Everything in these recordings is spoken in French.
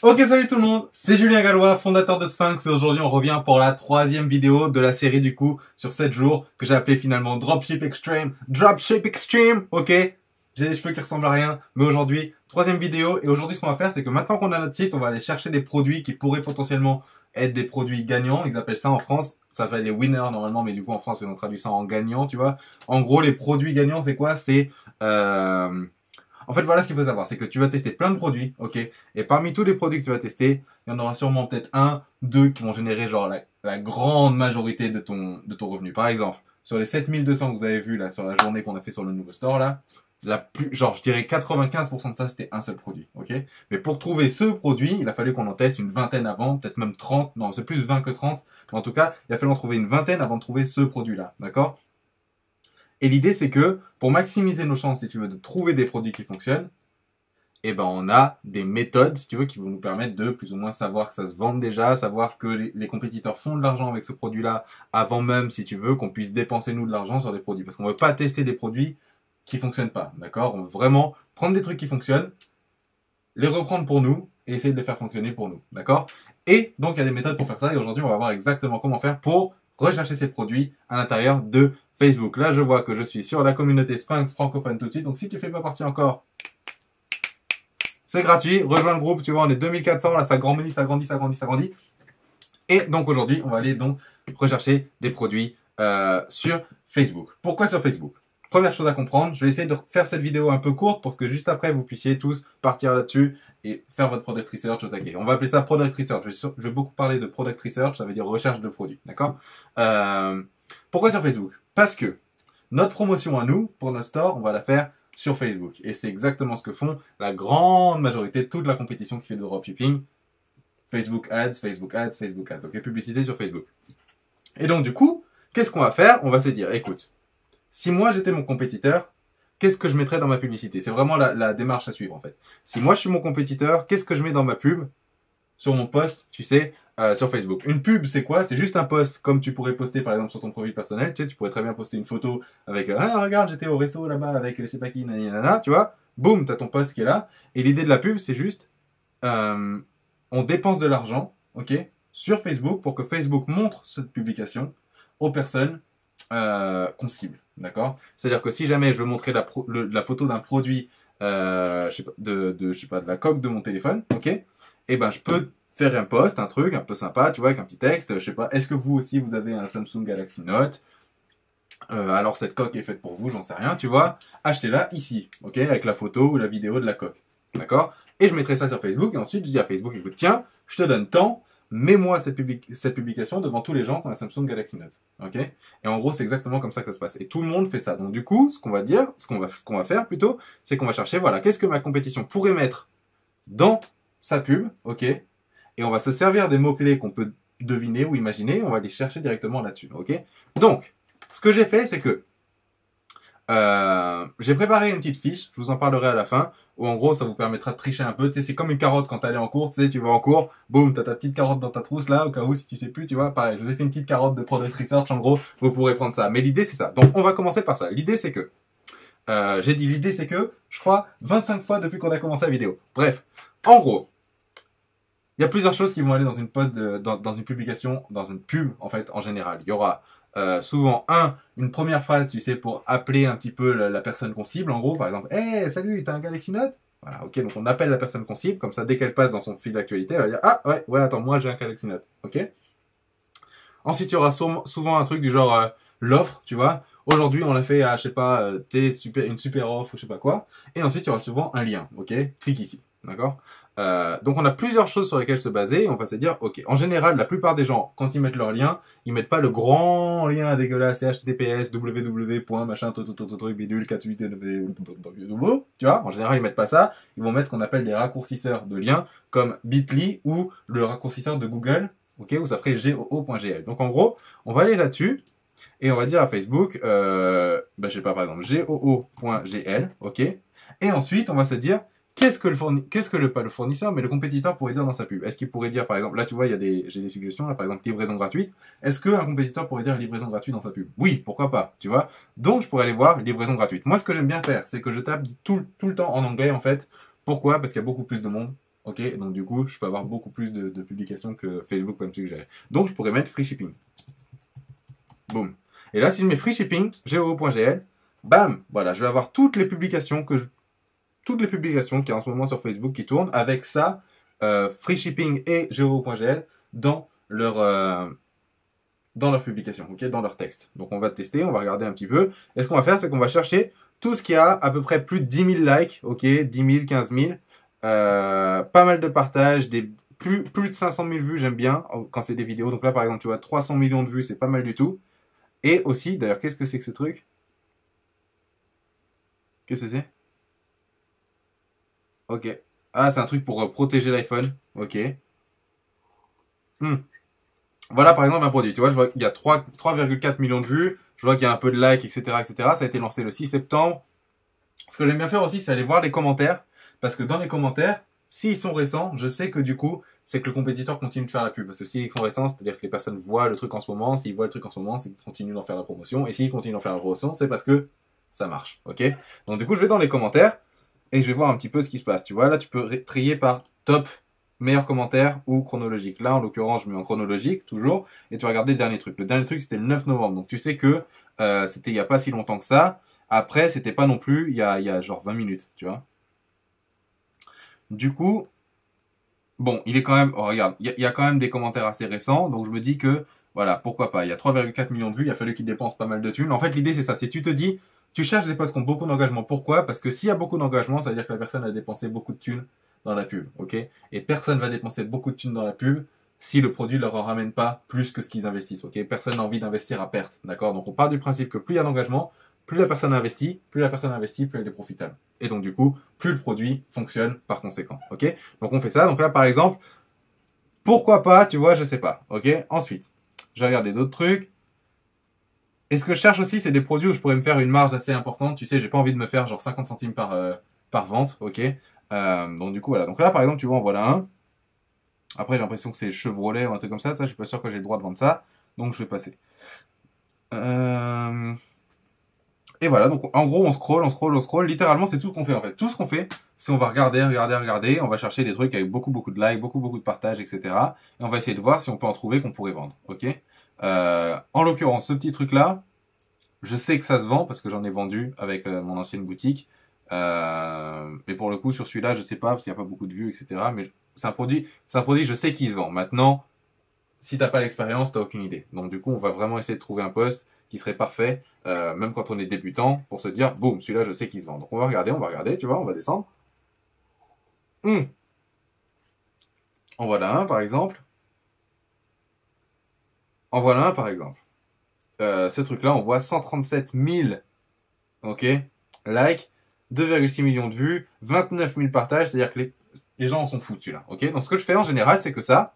Ok, salut tout le monde, c'est Julien Gallois, fondateur de Sphinx, et aujourd'hui on revient pour la troisième vidéo de la série du coup sur 7 jours que j'ai appelé finalement Dropship Extreme. Dropship Extreme, ok. J'ai les cheveux qui ressemblent à rien, mais aujourd'hui, troisième vidéo, et aujourd'hui ce qu'on va faire c'est que maintenant qu'on a notre site, on va aller chercher des produits qui pourraient potentiellement être des produits gagnants, ils appellent ça en France, ça s'appelle les winners normalement, mais du coup en France ils ont traduit ça en gagnant, tu vois. En gros les produits gagnants c'est quoi? C'est... En fait, voilà ce qu'il faut savoir, c'est que tu vas tester plein de produits, ok? Et parmi tous les produits que tu vas tester, il y en aura sûrement peut-être un, deux qui vont générer genre la grande majorité de ton revenu. Par exemple, sur les 7200 que vous avez vu là, sur la journée qu'on a fait sur le nouveau store là, genre, je dirais 95% de ça, c'était un seul produit, ok? Mais pour trouver ce produit, il a fallu qu'on en teste une vingtaine avant, peut-être même 30, non, c'est plus 20 que 30. Mais en tout cas, il a fallu en trouver une vingtaine avant de trouver ce produit-là, d'accord? Et l'idée, c'est que pour maximiser nos chances, si tu veux, de trouver des produits qui fonctionnent, eh ben, on a des méthodes, si tu veux, qui vont nous permettre de plus ou moins savoir que ça se vend déjà, savoir que les compétiteurs font de l'argent avec ce produit-là avant même, si tu veux, qu'on puisse dépenser nous de l'argent sur des produits. Parce qu'on ne veut pas tester des produits qui fonctionnent pas, d'accord? On veut vraiment prendre des trucs qui fonctionnent, les reprendre pour nous et essayer de les faire fonctionner pour nous, d'accord? Et donc, il y a des méthodes pour faire ça et aujourd'hui, on va voir exactement comment faire pour rechercher ces produits à l'intérieur de Facebook. Là, je vois que je suis sur la communauté Sphinx francophone tout de suite. Donc, si tu fais pas partie encore, c'est gratuit. Rejoins le groupe. Tu vois, on est 2400. Là, ça grandit, ça grandit, ça grandit, ça grandit. Et donc, aujourd'hui, on va aller donc rechercher des produits sur Facebook. Pourquoi sur Facebook? Première chose à comprendre, je vais essayer de faire cette vidéo un peu courte pour que juste après, vous puissiez tous partir là-dessus et faire votre product research au taquet. On va appeler ça product research. Je vais beaucoup parler de product research, ça veut dire recherche de produits. D'accord? Pourquoi sur Facebook? Parce que notre promotion à nous, pour notre store, on va la faire sur Facebook. Et c'est exactement ce que font la grande majorité de toute la compétition qui fait de dropshipping. Facebook Ads, Facebook Ads, Facebook Ads. Ok, publicité sur Facebook. Et donc, du coup, qu'est-ce qu'on va faire? On va se dire, écoute, si moi j'étais mon compétiteur, qu'est-ce que je mettrais dans ma publicité? C'est vraiment la démarche à suivre, en fait. Si moi je suis mon compétiteur, qu'est-ce que je mets dans ma pub? Sur mon post, tu sais, sur Facebook. Une pub, c'est quoi? C'est juste un post comme tu pourrais poster par exemple sur ton profil personnel. Tu sais, tu pourrais très bien poster une photo avec ah regarde, j'étais au resto là-bas avec je sais pas qui, nanana, tu vois. Boum, t'as ton post qui est là. Et l'idée de la pub, c'est juste on dépense de l'argent, ok, sur Facebook pour que Facebook montre cette publication aux personnes qu'on cible, d'accord? C'est-à-dire que si jamais je veux montrer la photo d'un produit, je sais pas, je sais pas, de la coque de mon téléphone, ok? Et ben je peux faire un post, un truc un peu sympa, tu vois, avec un petit texte, je sais pas, est-ce que vous aussi vous avez un Samsung Galaxy Note? Alors cette coque est faite pour vous, j'en sais rien, tu vois, achetez-la ici, ok, avec la photo ou la vidéo de la coque, d'accord? Et je mettrai ça sur Facebook, et ensuite je dis à Facebook, écoute, tiens, je te donne tant, mets-moi cette publication devant tous les gens qui ont un Samsung Galaxy Note, ok? Et en gros, c'est exactement comme ça que ça se passe. Et tout le monde fait ça. Donc du coup, ce qu'on va faire plutôt, c'est qu'on va chercher, voilà, qu'est-ce que ma compétition pourrait mettre dans sa pub, ok? Et on va se servir des mots-clés qu'on peut deviner ou imaginer, on va les chercher directement là-dessus, ok? Donc, ce que j'ai fait, c'est que j'ai préparé une petite fiche, je vous en parlerai à la fin, où en gros ça vous permettra de tricher un peu. Tu sais, c'est comme une carotte quand t'allais en cours, tu sais, tu vas en cours, boum, t'as ta petite carotte dans ta trousse là, au cas où si tu sais plus, tu vois, pareil, je vous ai fait une petite carotte de product research, en gros, vous pourrez prendre ça. Mais l'idée c'est ça. Donc on va commencer par ça. L'idée c'est que, j'ai dit l'idée c'est que, je crois, 25 fois depuis qu'on a commencé la vidéo. Bref, en gros, il y a plusieurs choses qui vont aller dans une post dans une publication, dans une pub en fait en général. Il y aura souvent une première phrase, tu sais, pour appeler un petit peu la personne qu'on cible. En gros, par exemple, hey, salut, t'as un Galaxy Note? Voilà, ok, donc on appelle la personne qu'on cible, comme ça, dès qu'elle passe dans son fil d'actualité, elle va dire, ah ouais, attends, moi j'ai un Galaxy Note, ok? Ensuite, il y aura souvent un truc du genre l'offre, tu vois. Aujourd'hui, on l'a fait à, je sais pas, une super offre, je sais pas quoi. Et ensuite, il y aura souvent un lien, ok? Clique ici, d'accord? Donc, on a plusieurs choses sur lesquelles se baser. Et on va se dire, ok, en général, la plupart des gens, quand ils mettent leur lien, ils mettent pas le grand lien dégueulasse, https www. Machin, truc, bidule, 48, tu vois? En général, ils mettent pas ça. Ils vont mettre ce qu'on appelle des raccourcisseurs de liens, comme Bitly ou le raccourcisseur de Google, ok, où ça ferait goo.gl. Donc en gros, on va aller là-dessus et on va dire à Facebook, je sais pas, par exemple, goo.gl, ok, et ensuite on va se dire, pas le fournisseur, mais le compétiteur pourrait dire dans sa pub. Est-ce qu'il pourrait dire, par exemple, là tu vois, j'ai des suggestions, là, par exemple, livraison gratuite. Est-ce qu'un compétiteur pourrait dire livraison gratuite dans sa pub? Oui, pourquoi pas, tu vois. Donc je pourrais aller voir livraison gratuite. Moi, ce que j'aime bien faire, c'est que je tape tout le temps en anglais, en fait. Pourquoi? Parce qu'il y a beaucoup plus de monde. Ok, donc du coup, je peux avoir beaucoup plus de publications que Facebook peut me suggérer. Donc, je pourrais mettre free shipping. Boum. Et là, si je mets free shipping, geo.gl, bam, voilà, je vais avoir toutes les publications toutes les publications qu'il y a en ce moment sur Facebook qui tournent avec ça, free shipping et geo.gl dans leur publication, ok, dans leur texte. Donc on va tester, on va regarder un petit peu. Et ce qu'on va faire, c'est qu'on va chercher tout ce qui a à peu près plus de 10 000 likes, ok, 10 000, 15 000, pas mal de partages, plus de 500 000 vues, j'aime bien quand c'est des vidéos. Donc là, par exemple, tu vois, 300 millions de vues, c'est pas mal du tout. Et aussi, d'ailleurs, qu'est-ce que c'est que ce truc? Qu'est-ce que c'est? Ok. Ah, c'est un truc pour protéger l'iPhone. Ok. Hmm. Voilà, par exemple, un produit. Tu vois, je vois qu'il y a 3,4 millions de vues. Je vois qu'il y a un peu de likes, etc., etc. Ça a été lancé le 6 septembre. Ce que j'aime bien faire aussi, c'est aller voir les commentaires. Parce que dans les commentaires, s'ils sont récents, je sais que du coup, c'est que le compétiteur continue de faire la pub. Parce que s'ils sont récents, c'est-à-dire que les personnes voient le truc en ce moment. S'ils voient le truc en ce moment, c'est qu'ils continuent d'en faire la promotion. Et s'ils continuent d'en faire la promotion, c'est parce que ça marche. Ok? Donc du coup, je vais dans les commentaires et je vais voir un petit peu ce qui se passe. Tu vois, là, tu peux trier par top, meilleur commentaire ou chronologique. Là, en l'occurrence, je mets en chronologique, toujours, et tu vas regarder le dernier truc. Le dernier truc, c'était le 9 novembre. Donc tu sais que c'était il n'y a pas si longtemps que ça. Après, c'était pas non plus il y a genre 20 minutes, tu vois. Du coup, bon, il est quand même. Oh, regarde, il y a quand même des commentaires assez récents, donc je me dis que, voilà, pourquoi pas. Il y a 3,4 millions de vues, il a fallu qu'il dépense pas mal de thunes. En fait, l'idée, c'est ça. Si tu te dis, tu cherches des posts qui ont beaucoup d'engagement. Pourquoi? Parce que s'il y a beaucoup d'engagement, ça veut dire que la personne a dépensé beaucoup de thunes dans la pub, ok? Et personne va dépenser beaucoup de thunes dans la pub si le produit leur en ramène pas plus que ce qu'ils investissent, ok? Personne n'a envie d'investir à perte, d'accord? Donc on part du principe que plus il y a d'engagement, plus la personne investit, plus elle est profitable. Et donc du coup, plus le produit fonctionne par conséquent, ok? Donc on fait ça. Donc là, par exemple, pourquoi pas, tu vois, je sais pas, ok? Ensuite, je vais regarder d'autres trucs. Et ce que je cherche aussi, c'est des produits où je pourrais me faire une marge assez importante. Tu sais, j'ai pas envie de me faire genre 50 centimes par vente, ok? Donc du coup, voilà. Donc là, par exemple, tu vois, en voilà un. Après, j'ai l'impression que c'est Chevrolet ou un truc comme ça. Ça, je suis pas sûr que j'ai le droit de vendre ça. Donc je vais passer. Euh... Et voilà, donc en gros, on scroll. Littéralement, c'est tout ce qu'on fait en fait. Tout ce qu'on fait, c'est on va regarder. On va chercher des trucs avec beaucoup de likes, beaucoup de partages, etc. Et on va essayer de voir si on peut en trouver qu'on pourrait vendre. Ok. En l'occurrence, ce petit truc-là, je sais que ça se vend parce que j'en ai vendu avec mon ancienne boutique. Mais pour le coup, sur celui-là, je sais pas parce qu'il n'y a pas beaucoup de vues, etc. Mais c'est un produit, je sais qu'il se vend. Maintenant, si t'as pas l'expérience, t'as aucune idée. Donc du coup, on va vraiment essayer de trouver un poste qui serait parfait, même quand on est débutant, pour se dire, boum, celui-là, je sais qu'il se vend. Donc on va regarder, tu vois, on va descendre. En voilà un, par exemple. En voilà un, par exemple. Ce truc-là, on voit 137 000, ok, likes, 2,6 millions de vues, 29 000 partages, c'est-à-dire que les gens en sont fous celui-là, ok. Donc ce que je fais en général, c'est que ça,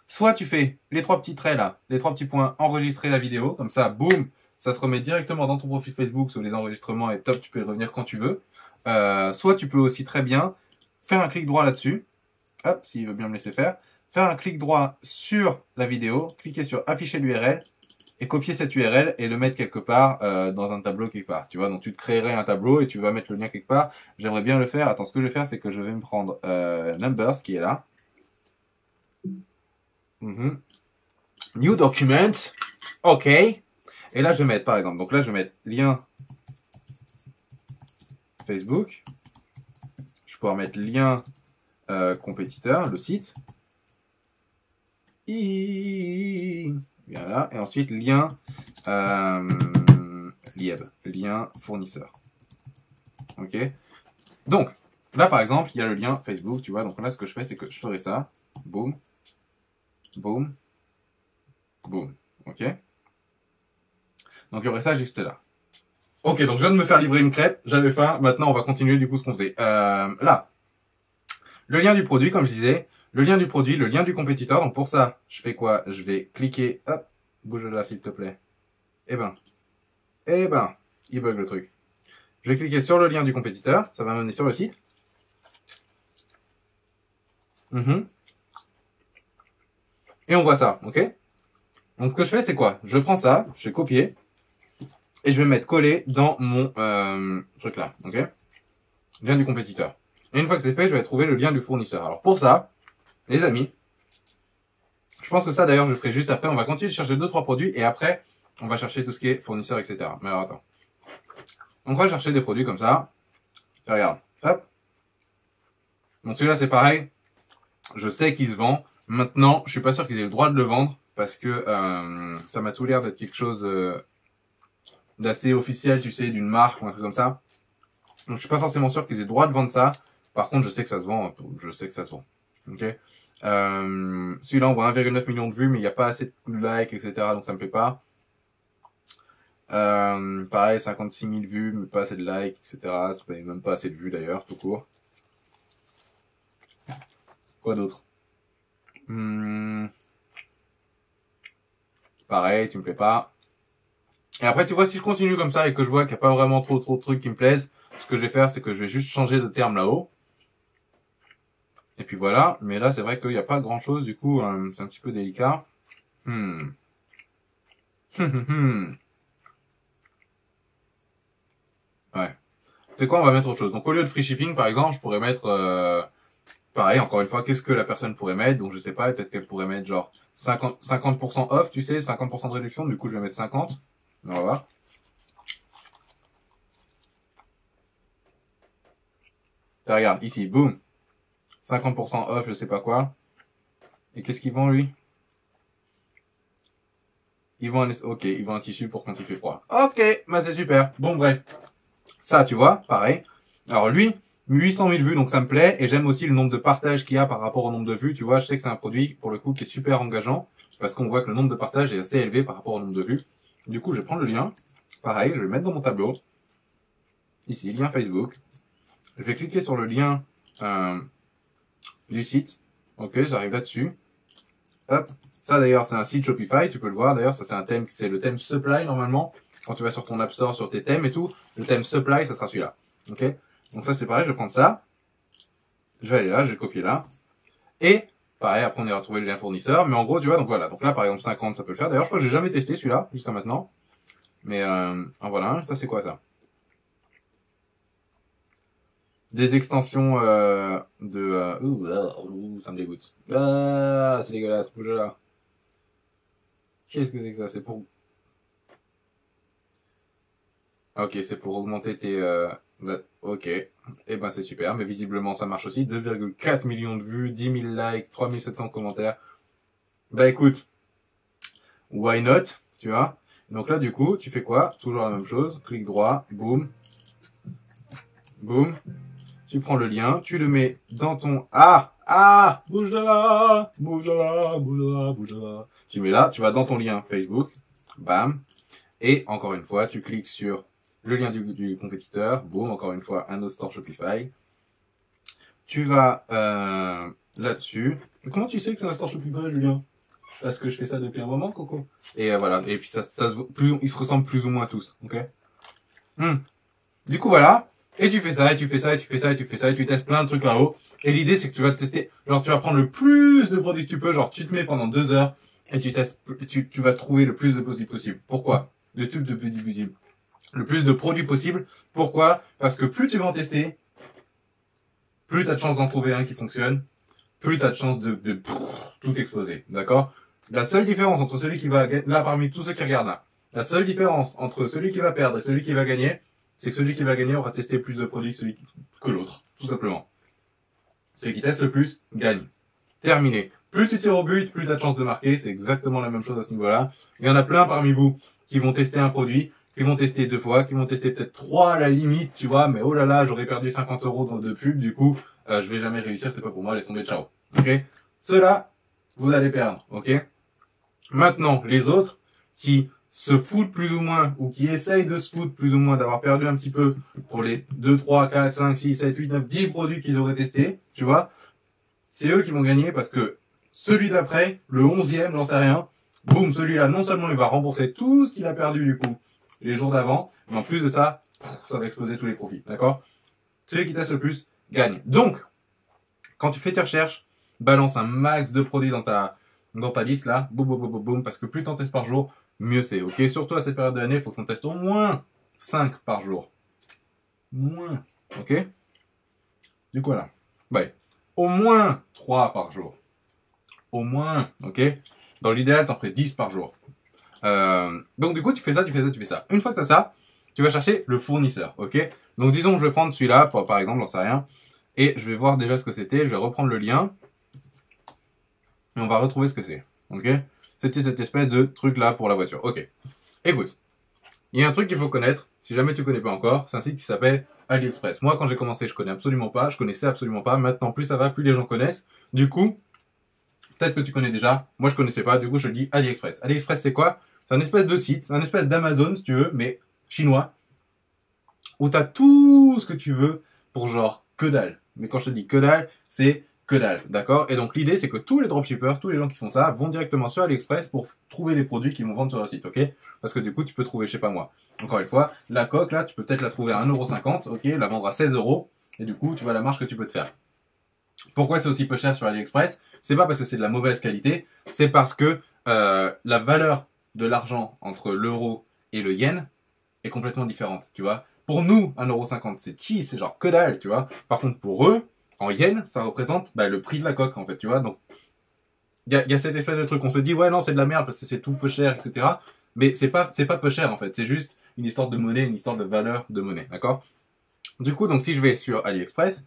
soit tu fais les trois petits traits là, les trois petits points, enregistrer la vidéo, comme ça, boum, ça se remet directement dans ton profil Facebook sur les enregistrements et top, tu peux y revenir quand tu veux. Soit tu peux aussi très bien faire un clic droit là-dessus, hop, s'il veut bien me laisser faire un clic droit sur la vidéo, cliquer sur afficher l'URL et copier cette URL et le mettre quelque part dans un tableau quelque part. Tu vois, donc tu te créerais un tableau et tu vas mettre le lien quelque part. J'aimerais bien le faire. Attends, ce que je vais faire, c'est que je vais me prendre Numbers qui est là. New document. OK. Et là, je vais mettre, par exemple, donc là, je vais mettre lien Facebook. Je vais pouvoir mettre lien compétiteur, le site. Voilà. Et ensuite, lien Lieb, lien fournisseur. OK. Donc, là, par exemple, il y a le lien Facebook, tu vois. Donc là, ce que je fais, c'est que je ferai ça. Boum. Boum. Boum. OK. Donc, il y aurait ça juste là. Ok, donc je viens de me faire livrer une crêpe, j'avais faim, maintenant on va continuer du coup ce qu'on faisait. Là, le lien du produit, comme je disais, le lien du produit, le lien du compétiteur, donc pour ça, je fais quoi? Je vais cliquer, hop, bouge là s'il te plaît. Eh ben, il bug le truc. Je vais cliquer sur le lien du compétiteur, ça va m'amener sur le site. Et on voit ça, ok? Donc ce que je fais, c'est quoi? Je prends ça, je vais copier, et je vais mettre coller dans mon truc là, ok? Lien du compétiteur. Et une fois que c'est fait, je vais trouver le lien du fournisseur. Alors pour ça, les amis, je pense que ça d'ailleurs je le ferai juste après. On va continuer de chercher 2-3 produits et après, on va chercher tout ce qui est fournisseur, etc. Mais alors attends. On va chercher des produits comme ça. Et regarde, hop. Donc celui-là c'est pareil. Je sais qu'il se vend. Maintenant, je suis pas sûr qu'ils aient le droit de le vendre parce que ça m'a tout l'air d'être quelque chose d'assez officiel, tu sais, d'une marque ou un truc comme ça. Donc je suis pas forcément sûr qu'ils aient le droit de vendre ça. Par contre, je sais que ça se vend. Je sais que ça se vend. Ok. Celui-là, on voit 1,9 million de vues, mais il n'y a pas assez de likes, etc. Donc ça me plaît pas. Pareil, 56 000 vues, mais pas assez de likes, etc. C'est même pas assez de vues d'ailleurs, tout court. Quoi d'autre? Pareil, tu me plais pas. Et après, tu vois, si je continue comme ça et que je vois qu'il n'y a pas vraiment trop de trucs qui me plaisent, ce que je vais faire, c'est que je vais juste changer de terme là-haut. Et puis voilà. Mais là, c'est vrai qu'il n'y a pas grand-chose, du coup, c'est un petit peu délicat. Ouais. C'est quoi, on va mettre autre chose. Donc, au lieu de free shipping, par exemple, je pourrais mettre... pareil, encore une fois, qu'est-ce que la personne pourrait mettre? Donc, je sais pas, peut-être qu'elle pourrait mettre genre 50% off, tu sais, 50% de réduction. Du coup, je vais mettre 50. On va voir. Là, regarde, ici, boum. 50% off, je sais pas quoi. Et qu'est-ce qu'il vend, lui? Il vend ok, il vend un tissu pour quand il fait froid. Ok, bah c'est super. Bon, bref. Ça, tu vois, pareil. Alors, lui, 800 000 vues, donc ça me plaît. Et j'aime aussi le nombre de partages qu'il y a par rapport au nombre de vues. Tu vois, je sais que c'est un produit, pour le coup, qui est super engageant. Parce qu'on voit que le nombre de partages est assez élevé par rapport au nombre de vues. Du coup, je vais prendre le lien. Pareil, je vais le mettre dans mon tableau. Ici, lien Facebook. Je vais cliquer sur le lien du site. Ok, j'arrive là-dessus. Hop. Ça, d'ailleurs, c'est un site Shopify. Tu peux le voir. D'ailleurs, ça, c'est un thème, c'est le thème Supply, normalement. Quand tu vas sur ton App Store, sur tes thèmes et tout, le thème Supply, ça sera celui-là. Ok? Donc ça, c'est pareil, je vais prendre ça. Je vais aller là, je vais le copier là. Et, pareil, après, on ira trouver le lien fournisseur. Mais en gros, tu vois, donc voilà. Donc là, par exemple, 50, ça peut le faire. D'ailleurs, je crois que j'ai jamais testé celui-là, jusqu'à maintenant. Mais, en voilà un. Ça, c'est quoi, ça? Des extensions, ça me dégoûte. Ah, c'est dégueulasse, bouge là. Qu'est-ce que c'est que ça? C'est pour... Ok, c'est pour augmenter tes... ok. Eh ben c'est super, mais visiblement ça marche aussi. 2,4 millions de vues, 10 000 likes, 3700 commentaires. Bah écoute, why not, tu vois. Donc là du coup, tu fais quoi? Toujours la même chose, clic droit, boum. Boum. Tu prends le lien, tu le mets dans ton... Ah, bouge de là, bouge de là, bouge de là, bouge de là. Tu mets là, tu vas dans ton lien Facebook, bam. Et encore une fois, tu cliques sur le lien du compétiteur, boum, encore une fois, un autre store Shopify. Tu vas là-dessus. Comment tu sais que c'est un store Shopify, Julien? Parce que je fais ça depuis un moment, Coco. Et voilà, et puis ça ils se ressemblent plus ou moins tous, ok? Du coup, voilà. Et tu fais ça, et tu fais ça, et tu fais ça, et tu fais ça, et tu testes plein de trucs là-haut. Et l'idée, c'est que tu vas tester, genre, tu vas prendre le plus de produits que tu peux, genre, tu te mets pendant 2 heures, et tu testes, tu vas trouver le plus de produits possible. Pourquoi? Le truc de produits possible. Le plus de produits possible. Pourquoi? Parce que plus tu vas en tester, plus t'as de chances d'en trouver un qui fonctionne, plus t'as de chances de tout exploser. D'accord? La seule différence entre celui qui va gagner, là, parmi tous ceux qui regardent là, la seule différence entre celui qui va perdre et celui qui va gagner, c'est que celui qui va gagner aura testé plus de produits que l'autre. Tout simplement. Celui qui teste le plus, gagne. Terminé. Plus tu tires au but, plus tu as de chances de marquer. C'est exactement la même chose à ce niveau-là. Il y en a plein parmi vous qui vont tester un produit, qui vont tester 2 fois, qui vont tester peut-être 3 à la limite, tu vois, mais oh là là, j'aurais perdu 50 € dans 2 pubs, du coup, je vais jamais réussir, c'est pas pour moi, laisse tomber, ciao. Ok? Ceux-là, vous allez perdre, ok? Maintenant, les autres, qui se foutent plus ou moins, ou qui essayent de se foutre plus ou moins, d'avoir perdu un petit peu pour les 2, 3, 4, 5, 6, 7, 8, 9, 10 produits qu'ils auraient testés, tu vois, c'est eux qui vont gagner parce que celui d'après, le 11e, j'en sais rien, boum, celui-là, non seulement il va rembourser tout ce qu'il a perdu du coup les jours d'avant, mais en plus de ça, ça va exploser tous les profits, d'accord? Celui qui teste le plus gagne. Donc, quand tu fais tes recherches, balance un max de produits dans ta liste là, boum, boum, boum, boum, boum, parce que plus t'en testes par jour, mieux c'est, ok? Surtout à cette période de l'année, il faut qu'on teste au moins 5 par jour. Moins, ok? Du coup, voilà. Ouais. Au moins 3 par jour. Au moins, ok? Dans l'idéal, t'en ferais 10 par jour. Donc, du coup, tu fais ça, tu fais ça, tu fais ça. Une fois que t'as ça, tu vas chercher le fournisseur, ok? Donc, disons que je vais prendre celui-là, par exemple, j'en sais rien. Et je vais voir déjà ce que c'était. Je vais reprendre le lien. Et on va retrouver ce que c'est, ok? C'était cette espèce de truc-là pour la voiture. Ok. Écoute. Il y a un truc qu'il faut connaître, si jamais tu connais pas encore, c'est un site qui s'appelle AliExpress. Moi, quand j'ai commencé, je connaissais absolument pas. Maintenant, plus ça va, plus les gens connaissent. Du coup, peut-être que tu connais déjà. Moi, je connaissais pas. Du coup, je te dis AliExpress. AliExpress, c'est quoi? C'est un espèce de site, c'est un espèce d'Amazon, si tu veux, mais chinois, où t'as tout ce que tu veux pour genre que dalle. Mais quand je te dis que dalle, c'est que dalle, d'accord? Et donc l'idée, c'est que tous les dropshippers, tous les gens qui font ça, vont directement sur AliExpress pour trouver les produits qu'ils vont vendre sur leur site, ok? Parce que du coup, tu peux trouver, je sais pas moi, encore une fois, la coque, là, tu peux peut-être la trouver à 1,50 €, ok? La vendre à 16 €, et du coup, tu vois la marge que tu peux te faire. Pourquoi c'est aussi peu cher sur AliExpress? C'est pas parce que c'est de la mauvaise qualité, c'est parce que la valeur de l'argent entre l'euro et le yen est complètement différente, tu vois. Pour nous, 1,50 €, c'est cheap, c'est genre que dalle, tu vois. Par contre, pour eux, en yens, ça représente le prix de la coque, en fait, tu vois. Donc, il y a cette espèce de truc. On se dit, ouais, non, c'est de la merde parce que c'est tout peu cher, etc. Mais c'est pas peu cher, en fait. C'est juste une histoire de monnaie, une histoire de valeur de monnaie, d'accord? Du coup, donc, si je vais sur AliExpress,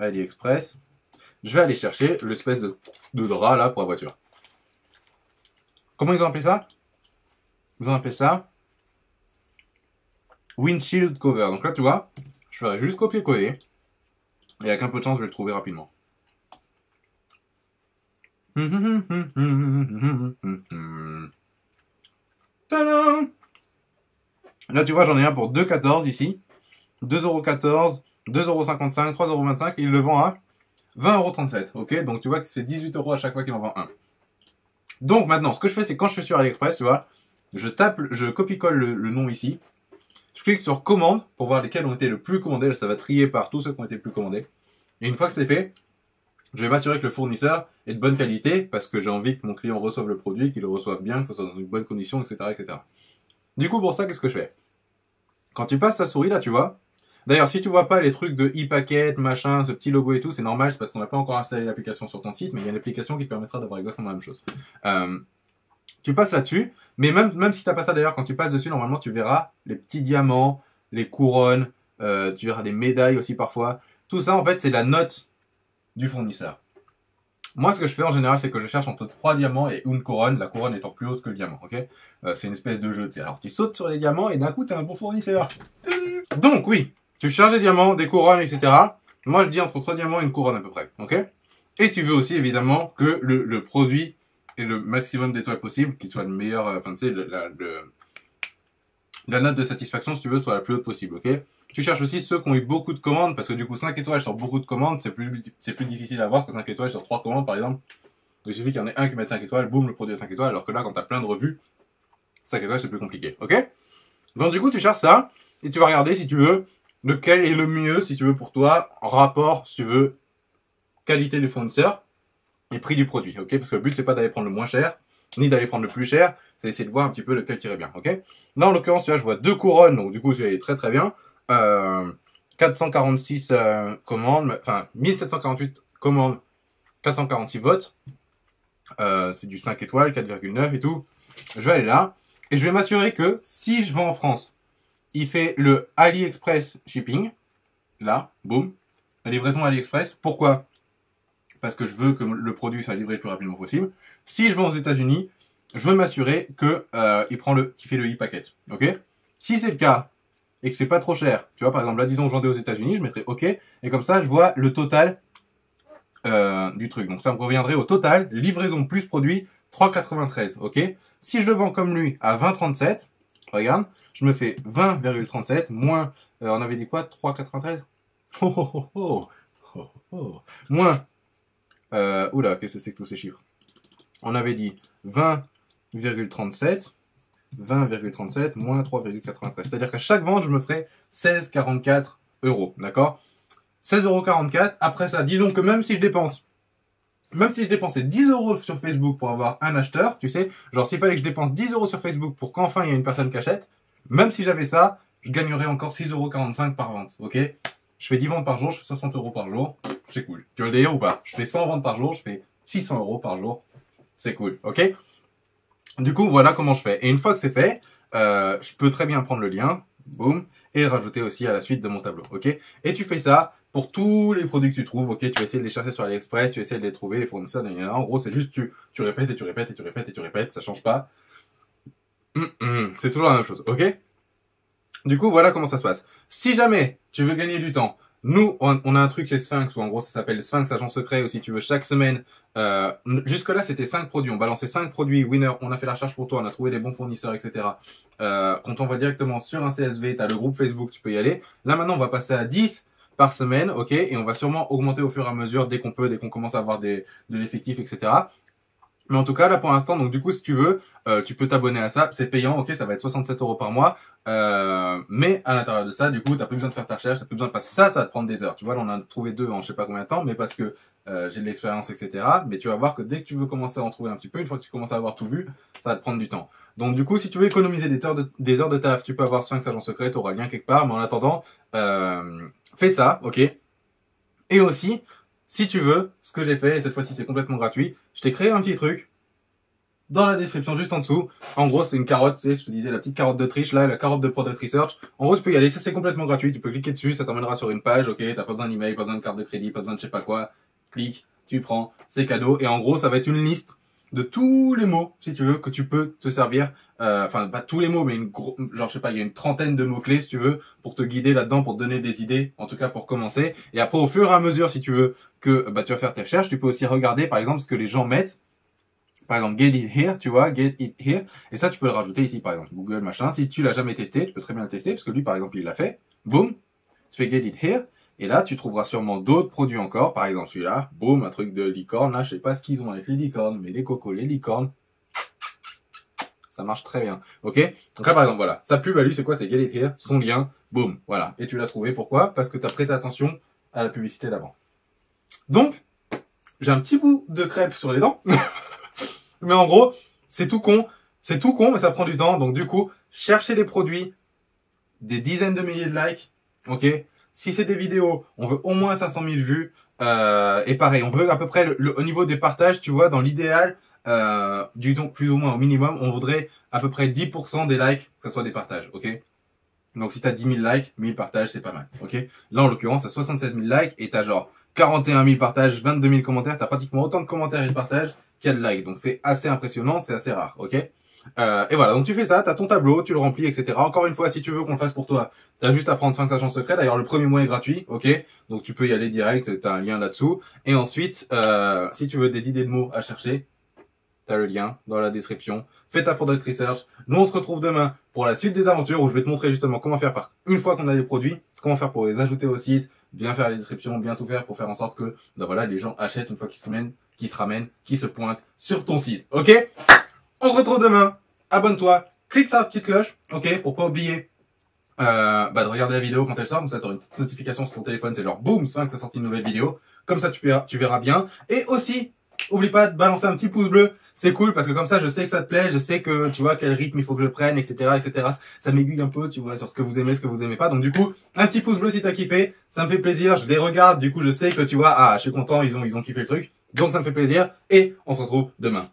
je vais aller chercher l'espèce de drap, là, pour la voiture. Comment ils ont appelé ça? Ils ont appelé ça windshield cover. Donc là, tu vois, je ferai juste copier-coller. Et avec un peu de chance, je vais le trouver rapidement. Tadam! Là, tu vois, j'en ai un pour 2,14 ici. 2,14 €, 2,55 €, 3,25 €. Et il le vend à 20,37 €. Ok? Donc tu vois que c'est 18 € à chaque fois qu'il en vend un. Donc maintenant, ce que je fais, c'est quand je suis sur AliExpress, tu vois, je copie-colle le nom ici. Je clique sur commande pour voir lesquels ont été le plus commandés. Ça va trier par tous ceux qui ont été le plus commandés. Et une fois que c'est fait, je vais m'assurer que le fournisseur est de bonne qualité parce que j'ai envie que mon client reçoive le produit, qu'il le reçoive bien, que ce soit dans une bonne condition, etc., etc. Du coup, pour ça, qu'est-ce que je fais? Quand tu passes ta souris là, tu vois. D'ailleurs, si tu vois pas les trucs de e-packet, machin, ce petit logo et tout, c'est normal, c'est parce qu'on n'a pas encore installé l'application sur ton site, mais il y a une application qui te permettra d'avoir exactement la même chose. Tu passes là-dessus, mais même si t'as pas ça d'ailleurs, quand tu passes dessus, normalement, tu verras les petits diamants, les couronnes, tu verras des médailles aussi parfois. Tout ça, en fait, c'est la note du fournisseur. Moi, ce que je fais en général, c'est que je cherche entre 3 diamants et une couronne, la couronne étant plus haute que le diamant, ok? C'est une espèce de jeu, tu sais. Alors, tu sautes sur les diamants et d'un coup, t'es un bon fournisseur. Donc, oui, tu cherches des diamants, des couronnes, etc. Moi, je dis entre 3 diamants et une couronne à peu près, ok? Et tu veux aussi, évidemment, que le produit ait le maximum d'étoiles possible, qu'il soit le meilleur, enfin, tu sais, la note de satisfaction, si tu veux, soit la plus haute possible, ok? Tu cherches aussi ceux qui ont eu beaucoup de commandes, parce que du coup, 5 étoiles sur beaucoup de commandes, c'est plus difficile à voir que 5 étoiles sur 3 commandes, par exemple. Il suffit qu'il y en ait un qui mette 5 étoiles, boum, le produit a 5 étoiles, alors que là, quand t'as plein de revues, 5 étoiles, c'est plus compliqué, ok? Donc, du coup, tu cherches ça, et tu vas regarder, si tu veux, lequel est le mieux, si tu veux, pour toi, en rapport, si tu veux, qualité du fournisseur et prix du produit, ok? Parce que le but, c'est pas d'aller prendre le moins cher, ni d'aller prendre le plus cher, c'est d'essayer de voir un petit peu lequel tirait bien, ok? Là, en l'occurrence, tu vois, je vois 2 couronnes, donc du coup, c'est très très bien. 446 commandes, enfin 1748 commandes, 446 votes. C'est du 5 étoiles, 4,9 et tout. Je vais aller là, et je vais m'assurer que si je vends en France, il fait le AliExpress shipping. Là, boum. La livraison AliExpress. Pourquoi? Parce que je veux que le produit soit livré le plus rapidement possible. Si je vends aux États-Unis, je veux m'assurer que qu'il fait le e-packet. Ok? Si c'est le cas et que c'est pas trop cher, tu vois, par exemple, là, disons, je vendais aux États-Unis, je mettrais OK, et comme ça, je vois le total du truc. Donc ça me reviendrait au total, livraison plus produit, 3,93, ok? Si je le vends comme lui à 20,37, regarde, je me fais 20,37 moins, on avait dit quoi, 3,93? Oh, oh, oh, oh, oh, oh. Moins, oula, qu'est-ce que c'est que tous ces chiffres? On avait dit 20,37, 20,37 moins 3,93. C'est-à-dire qu'à chaque vente, je me ferai 16,44 €, d'accord? 16,44 €. Après ça, disons que même si je dépensais 10 € sur Facebook pour avoir un acheteur, tu sais, genre s'il fallait que je dépense 10 € sur Facebook pour qu'enfin il y ait une personne qui achète, même si j'avais ça, je gagnerais encore 6,45 € par vente, ok? je fais 10 ventes par jour, je fais 60 euros par jour, c'est cool. Tu vois le délire ou pas? Je fais 100 ventes par jour, je fais 600 euros par jour, c'est cool, ok? Du coup, voilà comment je fais. Et une fois que c'est fait, je peux très bien prendre le lien, boum, et rajouter aussi à la suite de mon tableau, ok? Et tu fais ça pour tous les produits que tu trouves, ok? Tu vas essayer de les chercher sur AliExpress, tu vas essayer de les trouver, les fournisseurs, en gros, c'est juste tu répètes et tu répètes et tu répètes et tu répètes, ça change pas. C'est toujours la même chose, ok? Du coup, voilà comment ça se passe. Si jamais tu veux gagner du temps, nous, on a un truc chez Sphinx où en gros ça s'appelle Sphinx Agent Secret, ou si tu veux chaque semaine. Jusque-là, c'était 5 produits. On balançait 5 produits winner. On a fait la recherche pour toi, on a trouvé les bons fournisseurs, etc. Quand on va directement sur un CSV, tu as le groupe Facebook, tu peux y aller. Là maintenant, on va passer à 10 par semaine, ok? Et on va sûrement augmenter au fur et à mesure dès qu'on peut, dès qu'on commence à avoir de l'effectif, etc. Mais en tout cas, là, pour l'instant, donc du coup, si tu veux, tu peux t'abonner à ça. C'est payant, ok, ça va être 67 euros par mois. Mais à l'intérieur de ça, du coup, t'as plus besoin de faire ta recherche, t'as plus besoin de passer ça, ça va te prendre des heures. Tu vois, là, on en a trouvé 2 en je sais pas combien de temps, mais parce que j'ai de l'expérience, etc. Mais tu vas voir que dès que tu veux commencer à en trouver un petit peu, une fois que tu commences à avoir tout vu, ça va te prendre du temps. Donc du coup, si tu veux économiser des heures de taf, tu peux avoir 5 agents secrets, t'auras le lien quelque part. Mais en attendant, fais ça, ok. Et aussi, si tu veux, ce que j'ai fait, et cette fois-ci c'est complètement gratuit, je t'ai créé un petit truc dans la description juste en dessous. En gros, c'est une carotte, tu sais, je te disais la petite carotte de triche, là, la carotte de Product Research. En gros, tu peux y aller, ça c'est complètement gratuit, tu peux cliquer dessus, ça t'emmènera sur une page, ok, t'as pas besoin d'email, pas besoin de carte de crédit, pas besoin de je sais pas quoi. Clique, tu prends, c'est cadeau, et en gros, ça va être une liste de tous les mots, si tu veux, que tu peux te servir, enfin, pas tous les mots, mais genre, je sais pas, il y a une trentaine de mots-clés, si tu veux, pour te guider là-dedans, pour te donner des idées, en tout cas, pour commencer. Et après, au fur et à mesure, si tu veux, que, tu vas faire tes recherches, tu peux aussi regarder, par exemple, ce que les gens mettent. Par exemple, get it here, tu vois, get it here. Et ça, tu peux le rajouter ici, par exemple, Google, machin. Si tu l'as jamais testé, tu peux très bien le tester, parce que lui, par exemple, il l'a fait. Boum. Tu fais get it here. Et là, tu trouveras sûrement d'autres produits encore. Par exemple, celui-là. Boum, un truc de licorne. Là, je sais pas ce qu'ils ont avec les licornes, mais les cocos, les licornes. Ça marche très bien. Ok? Donc là, par exemple, voilà. Sa pub à lui, c'est quoi? C'est get it here. Son lien. Boum. Voilà. Et tu l'as trouvé. Pourquoi? Parce que tu as prêté attention à la publicité d'avant. Donc, j'ai un petit bout de crêpe sur les dents. Mais en gros, c'est tout con, mais ça prend du temps. Donc du coup, cherchez des produits, des dizaines de milliers de likes, ok? Si c'est des vidéos, on veut au moins 500 000 vues. Et pareil, on veut à peu près au niveau des partages, tu vois, dans l'idéal, plus ou moins au minimum, on voudrait à peu près 10% des likes, que ce soit des partages, ok? Donc si t'as 10 000 likes, 1000 partages, c'est pas mal, ok? Là, en l'occurrence, t'as 76 000 likes et t'as genre 41 000 partages, 22 000 commentaires, t'as pratiquement autant de commentaires et de partages qu'il y a de likes. Donc c'est assez impressionnant, c'est assez rare, ok? Et voilà, donc tu fais ça, t'as ton tableau, tu le remplis, etc. Encore une fois, si tu veux qu'on le fasse pour toi, t'as juste à prendre 5 agents secrets. D'ailleurs, le premier mois est gratuit, ok? Donc tu peux y aller direct, t'as un lien là-dessous. Et ensuite, si tu veux des idées de mots à chercher, t'as le lien dans la description. Fais ta product research. Nous, on se retrouve demain pour la suite des aventures où je vais te montrer justement comment faire une fois qu'on a des produits, comment faire pour les ajouter au site, bien faire les descriptions, bien tout faire pour faire en sorte que, voilà, les gens achètent une fois qu'ils se ramènent, qu'ils se pointent sur ton site. Ok? On se retrouve demain. Abonne-toi. Clique sur la petite cloche. Ok? Pour pas oublier, de regarder la vidéo quand elle sort. Comme ça, t'auras une petite notification sur ton téléphone. C'est genre, boum, ça que ça sorti une nouvelle vidéo. Comme ça, tu verras bien. Et aussi, oublie pas de balancer un petit pouce bleu. C'est cool parce que comme ça, je sais que ça te plaît, je sais que tu vois quel rythme il faut que je prenne, etc., etc. Ça m'aiguille un peu, tu vois, sur ce que vous aimez, ce que vous aimez pas. Donc du coup, un petit pouce bleu si t'as kiffé, ça me fait plaisir. Je les regarde, du coup, je sais que tu vois, je suis content, ils ont kiffé le truc. Donc ça me fait plaisir et on se retrouve demain.